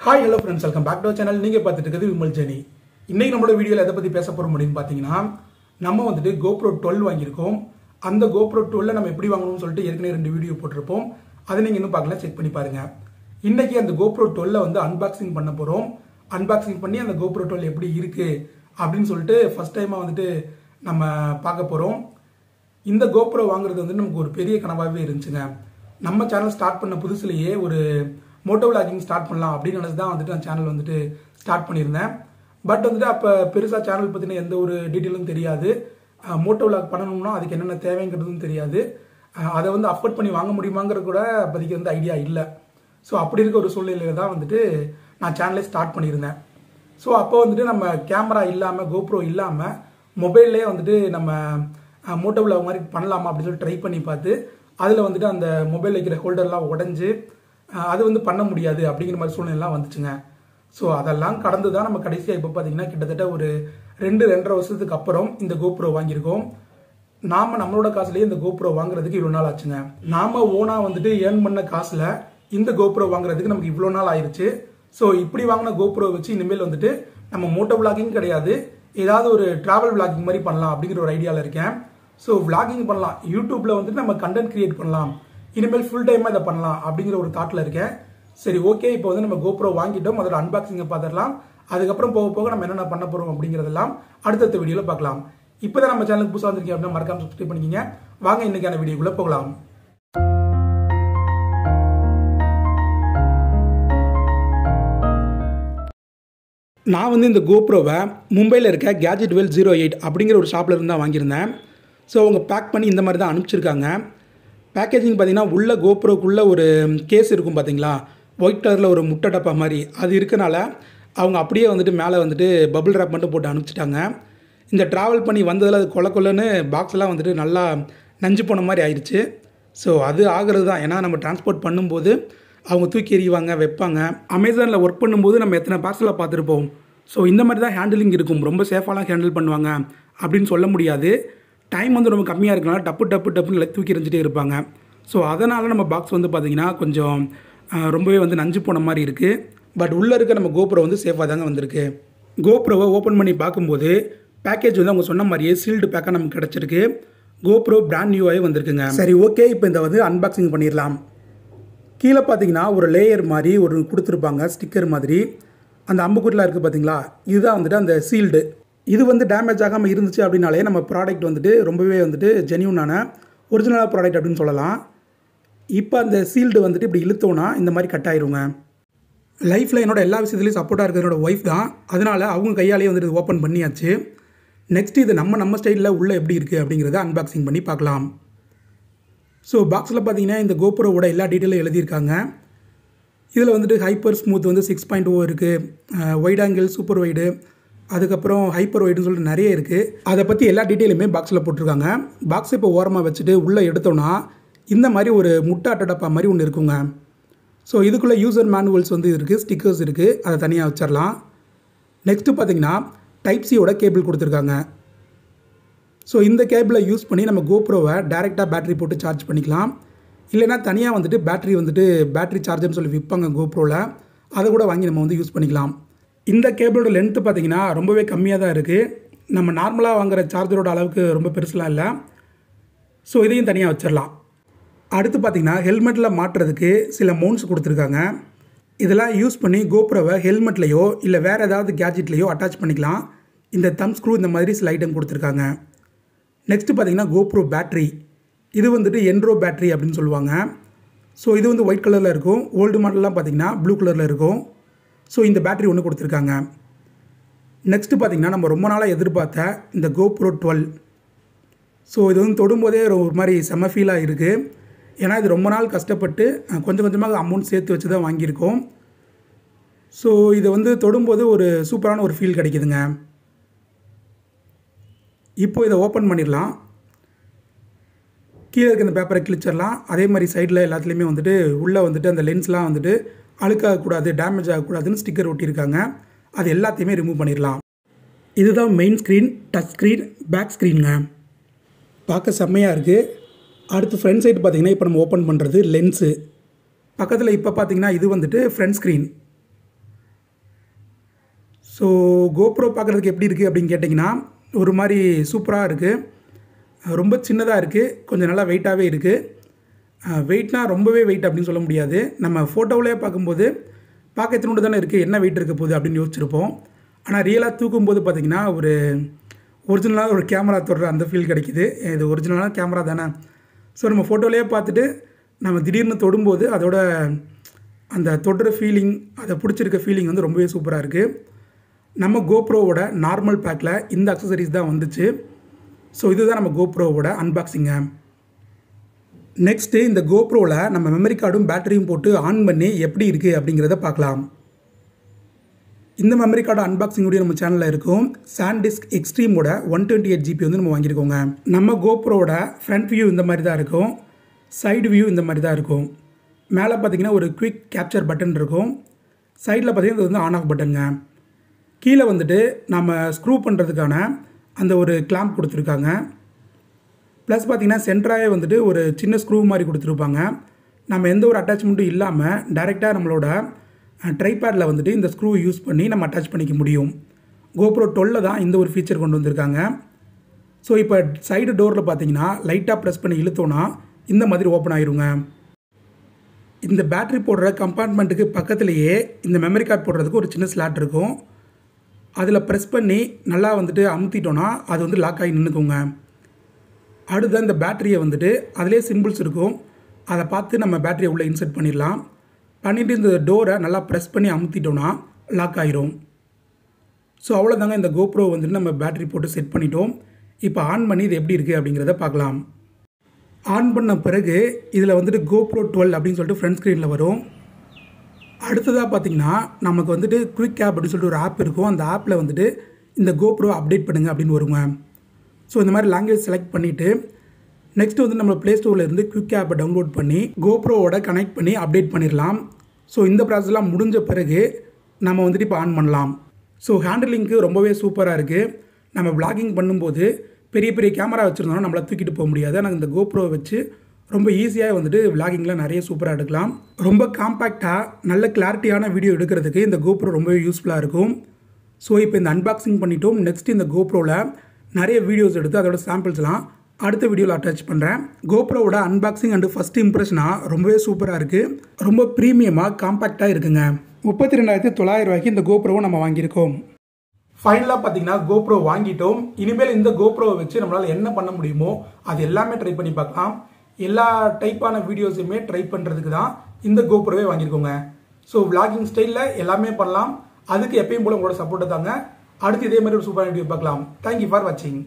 Hi hello friends, welcome back to channel. நீங்கள் பார்த்துட்டு இருக்கிறது விமல் ஜெனி. இன்னைக்கு நம்மளோட வீடியோவில் எதை பற்றி பேச போகிறோம் அப்படின்னு பார்த்தீங்கன்னா, நம்ம வந்துட்டு GoPro 12 வாங்கியிருக்கோம். அந்த GoPro 12 நம்ம எப்படி வாங்கணும்னு சொல்லிட்டு ஏற்கனவே 2 வீடியோ போட்டிருப்போம். அதை நீங்கள் இன்னும் பார்க்கல, செக் பண்ணி பாருங்க. இன்னைக்கு அந்த GoPro 12 வந்து அன்பாக்சிங் பண்ண போகிறோம். அன்பாக்சிங் பண்ணி அந்த GoPro 12 எப்படி இருக்கு அப்படின்னு சொல்லிட்டு ஃபர்ஸ்ட் டைமாக வந்துட்டு நம்ம பார்க்க போகிறோம். இந்த GoPro வாங்குறது வந்து நமக்கு ஒரு பெரிய கனவாகவே இருந்துச்சுங்க. நம்ம சேனல் ஸ்டார்ட் பண்ண புதுசுலேயே ஒரு மோட்டோ விளாகிங் ஸ்டார்ட் பண்ணலாம் அப்படின்னு நினச்சி தான் வந்துட்டு நான் சேனல் வந்துட்டு ஸ்டார்ட் பண்ணியிருந்தேன். பட் வந்துட்டு அப்போ பெருசாக சேனல் பற்றின எந்த ஒரு டீட்டெயிலும் தெரியாது. மோட்டோ விளாக் பண்ணணும்னா அதுக்கு என்னென்ன தேவைங்கிறதும் தெரியாது. அதை வந்து அஃபோர்ட் பண்ணி வாங்க முடியுமாங்கிறது கூட அப்போதைக்கு வந்து ஐடியா இல்லை. ஸோ அப்படி இருக்க ஒரு சூழ்நிலையில் தான் வந்துட்டு நான் சேனலே ஸ்டார்ட் பண்ணியிருந்தேன். ஸோ அப்போ வந்துட்டு நம்ம கேமரா இல்லாமல் GoPro இல்லாமல் மொபைல்லே வந்துட்டு நம்ம மோட்டோ விளாக் மாதிரி பண்ணலாமா அப்படின்னு சொல்லி ட்ரை பண்ணி பார்த்து அதில் வந்துட்டு அந்த மொபைல் வைக்கிற ஹோல்டர்லாம் உடஞ்சி அது வந்து பண்ண முடியாது அப்படிங்கிற மாதிரி சூழ்நிலாம் வந்துச்சுங்க. ஸோ அதெல்லாம் கடந்து தான் நம்ம கடைசியாக இப்போ பார்த்தீங்கன்னா கிட்டத்தட்ட ஒரு 2-2.5 வருஷத்துக்கு அப்புறம் இந்த GoPro வாங்கியிருக்கோம். நம்மளோட காசுலேயே இந்த GoPro வாங்குறதுக்கு இவ்வளோ நாள் ஆச்சுங்க. நாம ஓனாக வந்துட்டு ஏர்ன் பண்ண காசில் இந்த GoPro வாங்குறதுக்கு நமக்கு இவ்வளோ நாள் ஆயிடுச்சு. ஸோ இப்படி வாங்கின GoPro வச்சு இனிமேல் வந்துட்டு நம்ம மோட்டோ விளாகிங் கிடையாது, ஏதாவது ஒரு டிராவல் விளாகிங் மாதிரி பண்ணலாம் அப்படிங்கிற ஒரு ஐடியாவில் இருக்கேன். ஸோ விளாகிங் பண்ணலாம், யூடியூப்ல வந்துட்டு நம்ம கண்டென்ட் கிரியேட் பண்ணலாம், இனிமேல் ஃபுல் டைமாக இதை பண்ணலாம் அப்படிங்கிற ஒரு தாட்டில் இருக்கேன். சரி, ஓகே, இப்போ வந்து நம்ம GoPro வாங்கிட்டோம், அதோட அன்பாக்சிங்கை பார்த்துடலாம். அதுக்கப்புறம் போக போக நம்ம என்னென்ன பண்ண போகிறோம் அப்படிங்கிறதெல்லாம் அடுத்தடுத்த வீடியோவில் பார்க்கலாம். இப்போ தான் நம்ம சேனலுக்கு புதுசாக வந்திருக்கீங்க அப்படின்னா மறக்காம சப்ஸ்கிரைப் பண்ணிக்கிங்க. வாங்க இன்னைக்கான வீடியோக்குள்ளே போகலாம். நான் வந்து இந்த GoProவை மும்பையில் இருக்க Gadget World 08 அப்படிங்கிற ஒரு ஷாப்பில் இருந்து தான் வாங்கியிருந்தேன். ஸோ அவங்க பேக் பண்ணி இந்த மாதிரி தான் அனுப்பிச்சிருக்காங்க. பேக்கேஜிங் பார்த்தீங்கன்னா உள்ள GoProக்குள்ளே ஒரு கேஸ் இருக்கும் பார்த்தீங்களா, ஒயிட் கலரில் ஒரு முட்டை டப்பா மாதிரி, அது இருக்கனால அவங்க அப்படியே வந்துட்டு மேலே வந்துட்டு பபிள் ரேப் மட்டும் போட்டு அனுப்பிச்சிட்டாங்க. இந்த ட்ராவல் பண்ணி வந்ததில் அது கொலன்னு பாக்ஸ்லாம் வந்துட்டு நல்லா நஞ்சு போன மாதிரி ஆயிடுச்சு. ஸோ அது ஆகிறது தான், ஏன்னா நம்ம டிரான்ஸ்போர்ட் பண்ணும்போது அவங்க தூக்கி எறிவாங்க, வைப்பாங்க. அமேசானில் ஒர்க் பண்ணும்போது நம்ம எத்தனை பார்சலாக பார்த்துருப்போம். ஸோ இந்த மாதிரி தான் ஹேண்டிலிங் இருக்கும், ரொம்ப சேஃபாலாம் ஹேண்டில் பண்ணுவாங்க அப்படின்னு சொல்ல முடியாது. டைம் வந்து ரொம்ப கம்மியாக இருக்கனால டப்புன்னு தூக்கி எறிஞ்சிட்டே இருப்பாங்க. ஸோ அதனால் நம்ம பாக்ஸ் வந்து பார்த்திங்கன்னா கொஞ்சம் ரொம்பவே வந்து நஞ்சு போன மாதிரி இருக்குது. பட் உள்ளே இருக்க நம்ம GoPro வந்து சேஃபாக தாங்க வந்திருக்கு. GoProவை ஓப்பன் பண்ணி பார்க்கும்போது பேக்கேஜ் வந்து அவங்க சொன்ன மாதிரியே சீல்டு பேக்காக நமக்கு கிடச்சிருக்கு. GoPro பிராண்ட் நியூவாகவே வந்திருக்குங்க. சரி, ஓகே, இப்போ இந்த வந்து அன்பாக்சிங் பண்ணிடலாம். கீழே பார்த்தீங்கன்னா ஒரு லேயர் மாதிரி ஒரு கொடுத்துருப்பாங்க, ஸ்டிக்கர் மாதிரி. அந்த அம்புக்குட்டிலாம் இருக்குது பார்த்தீங்களா, இதுதான் வந்துட்டு அந்த சீல்டு. இது வந்து டேமேஜ் ஆகாமல் இருந்துச்சு அப்படின்னாலே நம்ம ப்ராடக்ட் வந்துட்டு ரொம்பவே வந்துட்டு ஜென்யூனான ஒரிஜினலான ப்ராடக்ட் அப்படின்னு சொல்லலாம். இப்போ அந்த சீல்டு வந்துட்டு இப்படி இழுத்தோன்னா இந்த மாதிரி கட் ஆயிருங்க. லைஃப்பில் என்னோட எல்லா விஷயத்துலையும் சப்போர்ட்டாக இருக்கிற என்னோட ஒய்ஃப் தான், அதனால் அவங்க கையாலேயே வந்துட்டு இது ஓப்பன் பண்ணியாச்சு. நெக்ஸ்ட் இது நம்ம ஸ்டைலில் உள்ளே எப்படி இருக்குது அப்படிங்கிறத அன்பாக்சிங் பண்ணி பார்க்கலாம். ஸோ பாக்ஸில் பார்த்தீங்கன்னா இந்த GoProவோட எல்லா டீட்டெயிலும் எழுதியிருக்காங்க. இதில் வந்துட்டு ஹைப்பர் ஸ்மூத் வந்து 6.0 இருக்குது, வைட் ஆங்கிள், சூப்பர் வைடு, அதுக்கப்புறம் ஹைப்பர் வைடுன்னு சொல்லிட்டு நிறைய இருக்குது. அதை பற்றி எல்லா டீட்டெயிலுமே பாக்ஸில் போட்டிருக்காங்க. பாக்ஸை இப்போ ஓரமாக வச்சுட்டு உள்ளே எடுத்தோன்னா இந்த மாதிரி ஒரு முட்டை அட்டடப்பா மாதிரி ஒன்று இருக்குங்க. ஸோ இதுக்குள்ளே யூசர் மேனுவல்ஸ் வந்து இருக்குது, ஸ்டிக்கர்ஸ் இருக்குது, அதை தனியாக வச்சிடலாம். நெக்ஸ்ட்டு பார்த்தீங்கன்னா டைப் சியோட கேபிள் கொடுத்துருக்காங்க. ஸோ இந்த கேபிளை யூஸ் பண்ணி நம்ம GoProவை டேரெக்டாக பேட்டரி போட்டு சார்ஜ் பண்ணிக்கலாம். இல்லைனா தனியாக வந்துட்டு பேட்டரி சார்ஜர்னு சொல்லி விற்பாங்க GoProவில், அதை கூட வாங்கி நம்ம வந்து யூஸ் பண்ணிக்கலாம். இந்த கேபிளோட லென்த்து பார்த்தீங்கன்னா ரொம்பவே கம்மியாக தான் இருக்குது. நம்ம நார்மலாக வாங்குகிற சார்ஜரோட அளவுக்கு ரொம்ப பெருசுலாம் இல்லை. ஸோ இதையும் தனியாக வச்சிடலாம். அடுத்து பார்த்திங்கன்னா ஹெல்மெட்டில் மாட்டுறதுக்கு சில மவுண்ட்ஸ் கொடுத்துருக்காங்க. இதெல்லாம் யூஸ் பண்ணி GoProவை ஹெல்மெட்லேயோ இல்லை வேறு ஏதாவது கேஜெட்லேயோ அட்டாச் பண்ணிக்கலாம். இந்த தம் ஸ்க்ரூ இந்த மாதிரி சில ஐட்டம் கொடுத்துருக்காங்க. நெக்ஸ்ட்டு பார்த்திங்கன்னா GoPro பேட்ரி, இது வந்துட்டு என்ரோ பேட்ரி அப்படின்னு சொல்லுவாங்க. ஸோ இது வந்து ஒயிட் கலரில் இருக்கும். ஓல்டு மாடல்லாம் பார்த்திங்கன்னா ப்ளூ கலரில் இருக்கும். ஸோ இந்த பேட்ரி ஒன்று கொடுத்துருக்காங்க. நெக்ஸ்ட்டு பார்த்திங்கன்னா நம்ம ரொம்ப நாளாக எதிர்பார்த்த இந்த GoPro 12. ஸோ இது வந்து தொடும்போதே ஒரு மாதிரி செம ஃபீலாக இருக்குது. ஏன்னா இது ரொம்ப நாள் கஷ்டப்பட்டு கொஞ்சம் கொஞ்சமாக அமௌண்ட் சேர்த்து வச்சு தான் வாங்கியிருக்கோம். ஸோ இதை வந்து தொடும்போது ஒரு சூப்பரான ஒரு ஃபீல் கிடைக்குதுங்க. இப்போ இதை ஓப்பன் பண்ணிடலாம். கீழே இருக்க இந்த பேப்பரை கிழிச்சிடலாம். அதே மாதிரி சைடில் எல்லாத்துலேயுமே வந்துட்டு உள்ளே வந்துட்டு அந்த லென்ஸ்லாம் வந்துட்டு அழுக்காகக்கூடாது, டேமேஜ் ஆகக்கூடாதுன்னு ஸ்டிக்கர் ஒட்டியிருக்காங்க. அது எல்லாத்தையுமே ரிமூவ் பண்ணிடலாம். இதுதான் main screen, touch screen, back ஸ்க்ரீனுங்க. பார்க்க செம்மையாக இருக்குது. அடுத்து ஃப்ரண்ட் சைடு பார்த்திங்கன்னா இப்போ நம்ம ஓப்பன் பண்ணுறது லென்ஸு. பக்கத்தில் இப்போ பார்த்திங்கன்னா இது வந்துட்டு ஃப்ரண்ட் ஸ்க்ரீன். ஸோ கோப்ரோ பார்க்குறதுக்கு எப்படி இருக்குது அப்படின்னு கேட்டிங்கன்னா ஒரு மாதிரி சூப்பராக இருக்குது. ரொம்ப சின்னதாக இருக்குது, கொஞ்சம் நல்லா வெயிட்டாகவே இருக்குது. வெயிட்னால் ரொம்பவே வெயிட் அப்படின்னு சொல்ல முடியாது. நம்ம ஃபோட்டோவிலே பார்க்கும்போது பார்க்க எத்தனோடு தானே இருக்குது, என்ன வெயிட் இருக்க போகுது அப்படின்னு யோசிச்சிருப்போம். ஆனால் ரியலாக தூக்கும்போது பார்த்திங்கன்னா ஒரு ஒரிஜினலாக ஒரு கேமரா தொடுற அந்த ஃபீல் கிடைக்கிது. இது ஒரிஜினலான கேமரா தானே. ஸோ நம்ம ஃபோட்டோலேயே பார்த்துட்டு நம்ம திடீர்னு தொடும்போது அதோட அந்த தொடுற ஃபீலிங், அதை பிடிச்சிருக்க ஃபீலிங் வந்து ரொம்பவே சூப்பராக இருக்குது. நம்ம கோப்ரோவோட நார்மல் பேக்கில் இந்த அக்சசரிஸ் தான் வந்துச்சு. ஸோ இதுதான் நம்ம கோப்ரோவோட அன்பாக்சிங்க. நெக்ஸ்ட்டு இந்த கோப்ரோவில் நம்ம மெமரி கார்டும் பேட்டரியும் போட்டு ஆன் பண்ணி எப்படி இருக்குது அப்படிங்கிறத பார்க்கலாம். இந்த மெமரி கார்டு அன்பாக்சிங் வீடியோ நம்ம சேனலில் இருக்கும். சான்டிஸ்க் எக்ஸ்ட்ரீமோட 128 GB வந்து நம்ம வாங்கியிருக்கோங்க. நம்ம கோப்ரோவோட ஃப்ரண்ட் வியூ இந்த மாதிரி தான் இருக்கும், சைடு வியூ இந்த மாதிரி தான் இருக்கும். மேலே பார்த்தீங்கன்னா ஒரு குவிக் கேப்சர் பட்டன் இருக்கும், சைடில் பார்த்தீங்கன்னா இது வந்து ஆன் ஆஃப் பட்டனுங்க. கீழே வந்துட்டு நம்ம ஸ்க்ரூ பண்ணுறதுக்கான அந்த ஒரு கிளாம்ப் கொடுத்துருக்காங்க. ப்ளஸ் பார்த்திங்கன்னா சென்டராகவே வந்துட்டு ஒரு சின்ன ஸ்க்ரூ மாதிரி கொடுத்துருப்பாங்க. நம்ம எந்த ஒரு அட்டாச்மெண்ட்டும் இல்லாமல் டைரெக்டாக நம்மளோட ட்ரைபேடில் வந்துட்டு இந்த ஸ்க்ரூ யூஸ் பண்ணி நம்ம அட்டாச் பண்ணிக்க முடியும். கோப்ரோ 12 தான் இந்த ஒரு ஃபீச்சர் கொண்டு வந்திருக்காங்க. ஸோ இப்போ சைடு டோரில் பார்த்தீங்கன்னா லைட்டாக ப்ரெஸ் பண்ணி இழுத்தோன்னா இந்த மாதிரி ஓப்பன் ஆகிருங்க. இந்த பேட்ரி போடுற கம்பார்ட்மெண்ட்டுக்கு பக்கத்துலேயே இந்த மெமரி கார்டு போடுறதுக்கு ஒரு சின்ன ஸ்லாட் இருக்கும். அதில் ப்ரெஸ் பண்ணி நல்லா வந்துட்டு அமுத்திட்டோன்னா அது வந்து லாக் ஆகி நின்றுக்குங்க. அடுத்த இந்த பேட்டரியை வந்துட்டு அதிலே சிம்பிள்ஸ் இருக்கும், அதை பார்த்து நம்ம பேட்டரியை உள்ளே இன்சர்ட் பண்ணிடலாம். பண்ணிவிட்டு இந்த டோரை நல்லா ப்ரெஸ் பண்ணி அமுத்திட்டோன்னா லாக் ஆகிரும். ஸோ அவ்வளோதாங்க, இந்த கோப்ரோ வந்துட்டு நம்ம பேட்டரி போட்டு செட் பண்ணிட்டோம். இப்போ ஆன் பண்ணி இது எப்படி இருக்குது அப்படிங்கிறத பார்க்கலாம். ஆன் பண்ண பிறகு இதில் வந்துட்டு கோப்ரோ 12 அப்படின்னு சொல்லிட்டு ஃப்ரண்ட் ஸ்க்ரீனில் வரும். அடுத்ததாக பார்த்திங்கன்னா நமக்கு வந்துட்டு குவிக் ஆப் அப்படின்னு சொல்லிட்டு ஒரு ஆப் இருக்கும். அந்த ஆப்பில் வந்துட்டு இந்த கோப்ரோ அப்டேட் பண்ணுங்கள் அப்படின்னு வருங்க. ஸோ இந்த மாதிரி லாங்குவேஜ் செலக்ட் பண்ணிவிட்டு நெக்ஸ்ட்டு வந்து நம்ம ப்ளே ஸ்டோரில் இருந்து குவிக் ஆப்பை டவுன்லோட் பண்ணி கோப்ரோவோட கனெக்ட் பண்ணி அப்டேட் பண்ணிடலாம். ஸோ இந்த ப்ராசஸ்லாம் முடிஞ்ச பிறகு நம்ம வந்துட்டு இப்போ ஆன் பண்ணலாம். ஸோ ஹேண்டிலிங்க்கு ரொம்பவே சூப்பராக இருக்குது. நம்ம விளாகிங் பண்ணும்போது பெரிய பெரிய கேமரா வச்சுருந்தோம்னா நம்மளை தூக்கிட்டு போக முடியாது. ஆனால் இந்த கோப்ரோ வச்சு ரொம்ப ஈஸியாக வந்துட்டு விளாகிங்கில் நிறைய சூப்பராக எடுக்கலாம். ரொம்ப காம்பேக்டாக நல்ல கிளாரிட்டியான வீடியோ எடுக்கிறதுக்கு இந்த கோப்ரோ ரொம்பவே யூஸ்ஃபுல்லாக இருக்கும். ஸோ இப்போ இந்த அன்பாக்சிங் பண்ணிட்டோம். நெக்ஸ்ட் இந்த கோப்ரோவில் நிறைய வீடியோஸ் எடுத்து அதோட சாம்பிள்ஸ்லாம் அடுத்த வீடியோவில் அட்டாச் பண்ணுறேன். கோப்ரோவோட அன்பாக்சிங் அண்டு ஃபஸ்ட் இம்ப்ரெஷனாக ரொம்பவே சூப்பராக இருக்குது. ரொம்ப ப்ரீமியமாக காம்பேக்டாக இருக்குங்க. 32,900 ரூபாய்க்கு இந்த கோப்ரோவை நம்ம வாங்கியிருக்கோம். ஃபைனலாக பார்த்தீங்கன்னா கோப்ரோ வாங்கிட்டோம். இனிமேல் இந்த கோப்ரோவை வச்சு நம்மளால் என்ன பண்ண முடியுமோ அது எல்லாமே ட்ரை பண்ணி பார்க்கலாம். எல்லா டைப்பான வீடியோஸுமே ட்ரை பண்ணுறதுக்கு தான் இந்த கோப்ரோவே வாங்கியிருக்கோங்க. ஸோ விளாகிங் ஸ்டைலில் எல்லாமே பண்ணலாம். அதுக்கு எப்பயும் போல உங்களோட சப்போர்ட்டை தாங்க. அடுத்து இதே மாதிரி ஒரு சூப்பரான வீடியோ பார்க்கலாம். தேங்க்யூ ஃபார் வாட்சிங்.